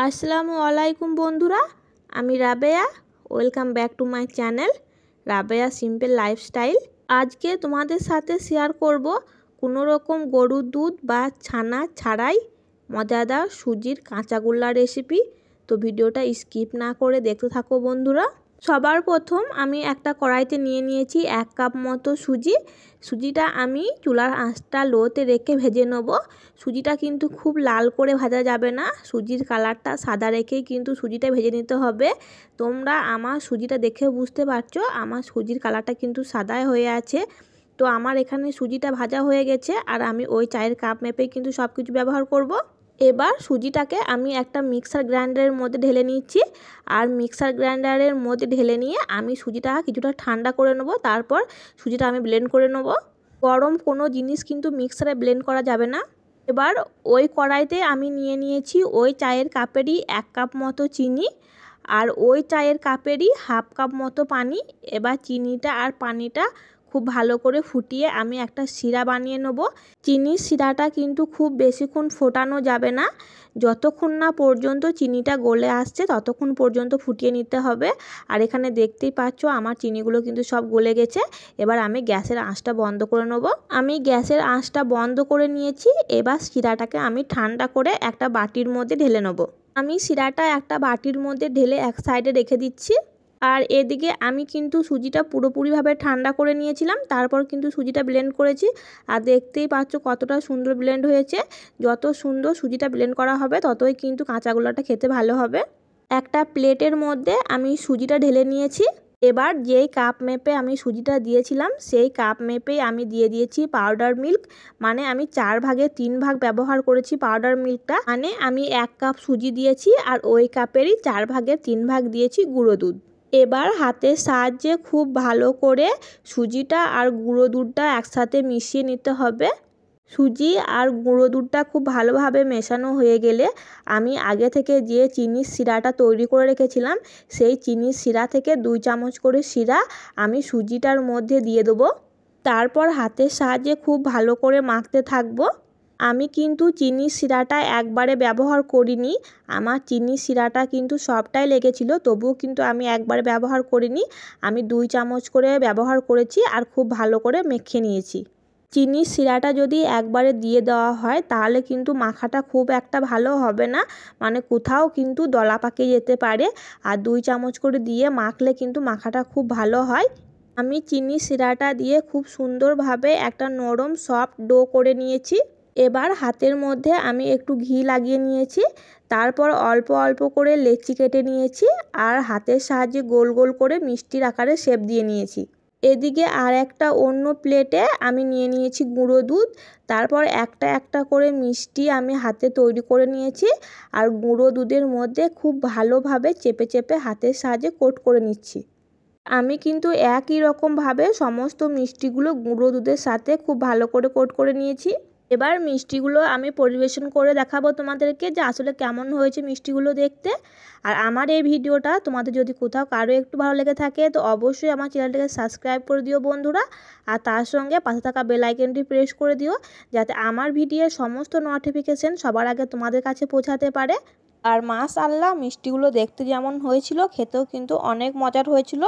আসসালামু আলাইকুম বন্ধুরা, আমি Rabeya. Welcome back to my channel Rabeya simple lifestyle. আজকে তোমাদের সাথে শেয়ার করব কোনো রকম গরুর দুধ বা ছানা ছাড়াই মজাদার সুজির কাঁচাগোল্লা রেসিপি। তো ভিডিওটা স্কিপ না করে দেখতে থাকো বন্ধুরা। সবার প্রথম আমি একটা কড়াইতে নিয়ে নিয়েছি 1 কাপ মতো সুজিটা আমি চুলার আঁচটা লোতে রেখে ভেজে নেব। সুজিটা কিন্তু খুব লাল করে ভাজা যাবে না, সুজির কালারটা সাদা রেখেই কিন্তু সুজিটা ভেজে নিতে হবে। তোমরা আমার সুজিটা দেখে বুঝতে পারছো আমার সুজির কালারটা কিন্তু সাদাই হয়ে আছে। তো আমার এখানে সুজিটা ভাজা হয়ে গেছে আর আমি ওই চায়ের কাপ মেপেই কিন্তু সব কিছু ব্যবহার করব। এবার সুজিটাকে আমি একটা মিক্সার গ্রাইন্ডারের মধ্যে ঢেলে নিচ্ছি। আর মিক্সার গ্রাইন্ডারের মধ্যে ঢেলে নিয়ে আমি সুজিটা কিছুটা ঠান্ডা করে নেব, তারপর সুজিটা আমি ব্লেন্ড করে নেব। গরম কোনো জিনিস কিন্তু মিক্সারে ব্লেন্ড করা যাবে না। এবার ওই কড়াইতে আমি নিয়ে নিয়েছি ওই চায়ের কাপেরই 1 কাপ মতো চিনি আর ওই চায়ের কাপেরই 1/2 কাপ মতো পানি। এবার চিনিটা আর পানিটা খুব ভালো করে ফুটিয়ে আমি একটা শিরা বানিয়ে নেব। চিনির শিরাটা কিন্তু খুব বেশিক্ষণ ফোটানো যাবে না, যতক্ষণ না পর্যন্ত চিনিটা গলে আসছে ততক্ষণ পর্যন্ত ফুটিয়ে নিতে হবে। আর এখানে দেখতেই পাচ্ছ আমার চিনিগুলো কিন্তু সব গলে গেছে। এবার আমি গ্যাসের আঁচটা বন্ধ করে নেব। আমি গ্যাসের আঁচটা বন্ধ করে নিয়েছি। এবার শিরাটাকে আমি ঠান্ডা করে একটা বাটির মধ্যে ঢেলে নেব। আমি শিরাটা একটা বাটির মধ্যে ঢেলে এক সাইডে রেখে দিচ্ছি। আর এদিকে আমি কিন্তু সুজিটা পুরোপুরিভাবে ঠান্ডা করে নিয়েছিলাম, তারপর কিন্তু সুজিটা ব্লেন্ড করেছি। আর দেখতেই পাচ্ছ কতটা সুন্দর ব্লেন্ড হয়েছে। যত সুন্দর সুজিটা ব্লেন্ড করা হবে ততই কিন্তু কাঁচাগোল্লাটা খেতে ভালো হবে। একটা প্লেটের মধ্যে আমি সুজিটা ঢেলে নিয়েছি। এবার যেই কাপ মেপে আমি সুজিটা দিয়েছিলাম সেই কাপ মেপেই আমি দিয়ে দিয়েছি পাউডার মিল্ক। মানে আমি 4 ভাগের 3 ভাগ ব্যবহার করেছি পাউডার মিল্কটা। মানে আমি 1 কাপ সুজি দিয়েছি আর ওই কাপেরই 4 ভাগের 3 ভাগ দিয়েছি গুঁড়ো দুধ। এবার হাতের সাহায্যে খুব ভালো করে সুজিটা আর গুঁড়ো দুধটা একসাথে মিশিয়ে নিতে হবে। সুজি আর গুঁড়ো দুধটা খুব ভালোভাবে মেশানো হয়ে গেলে আমি আগে থেকে যে চিনির শিরাটা তৈরি করে রেখেছিলাম সেই চিনির শিরা থেকে 2 চামচ করে শিরা আমি সুজিটার মধ্যে দিয়ে দেবো। তারপর হাতের সাহায্যে খুব ভালো করে মাখতে থাকবো। আমি কিন্তু চিনির শিরাটা একবারে ব্যবহার করিনি, আমার চিনির শিরাটা কিন্তু সবটাই লেগেছিল, তবুও কিন্তু আমি একবারে ব্যবহার করিনি। আমি 2 চামচ করে ব্যবহার করেছি আর খুব ভালো করে মেখে নিয়েছি। চিনির শিরাটা যদি একবারে দিয়ে দেওয়া হয় তাহলে কিন্তু মাখাটা খুব একটা ভালো হবে না, মানে কোথাও কিন্তু দলা পাকিয়ে যেতে পারে। আর 2 চামচ করে দিয়ে মাখলে কিন্তু মাখাটা খুব ভালো হয়। আমি চিনির শিরাটা দিয়ে খুব সুন্দরভাবে একটা নরম সফট ডো করে নিয়েছি। এবার হাতের মধ্যে আমি একটু ঘি লাগিয়ে নিয়েছি, তারপর অল্প অল্প করে লেচি কেটে নিয়েছি আর হাতের সাহায্যে গোল গোল করে মিষ্টির আকারে শেপ দিয়ে নিয়েছি। এদিকে আর একটা অন্য প্লেটে আমি নিয়ে নিয়েছি গুঁড়ো দুধ। তারপর একটা একটা করে মিষ্টি আমি হাতে তৈরি করে নিয়েছি আর গুঁড়ো দুধের মধ্যে খুব ভালোভাবে চেপে চেপে হাতের সাহায্যে কোট করে নিচ্ছি। আমি কিন্তু একই রকমভাবে সমস্ত মিষ্টিগুলো গুঁড়ো দুধের সাথে খুব ভালো করে কোট করে নিয়েছি। এবার মিষ্টিগুলো আমি পরিবেশন করে দেখাবো তোমাদেরকে যে আসলে কেমন হয়েছে মিষ্টিগুলো দেখতে। আর আমার এই ভিডিওটা তোমাদের যদি কোথাও কারো একটু ভালো লেগে থাকে তো অবশ্যই আমার চ্যানেলটাকে সাবস্ক্রাইব করে দিও বন্ধুরা। আর তার সঙ্গে পাশে থাকা বেল আইকনটি প্রেস করে দিও যাতে আমার ভিডিওর সমস্ত নোটিফিকেশন সবার আগে তোমাদের কাছে পৌঁছাতে পারে। আর মাশাআল্লাহ মিষ্টিগুলো দেখতে যেমন হয়েছিল খেতেও কিন্তু অনেক মজার হয়েছিল।